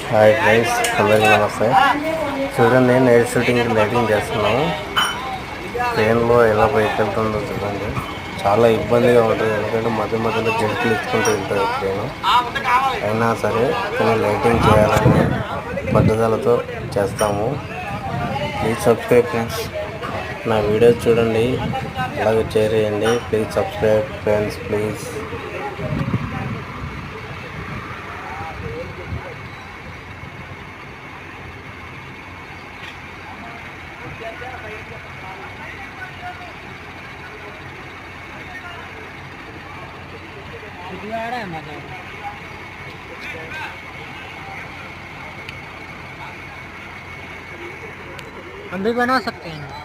Hi friends, అందరికీ నమస్తే. చూడండి, నైట్ షూటింగ్ లైటింగ్ చేస్తున్నాము. ట్రైన్లో ఎలా పైకి వెళ్తుందో చూడండి. చాలా ఇబ్బందిగా ఉంటుంది, ఎందుకంటే మధ్య మధ్యలో జంతులు ఇచ్చుకుంటూ వెళ్తుంది ట్రైన్. అయినా సరే కొన్ని లైటింగ్ చేయాలనే పట్టుదలతో చేస్తాము. Please subscribe friends. నా వీడియోస్ చూడండి, అలాగే షేర్ చేయండి. Please subscribe friends, please. हम भी बना सकते हैं।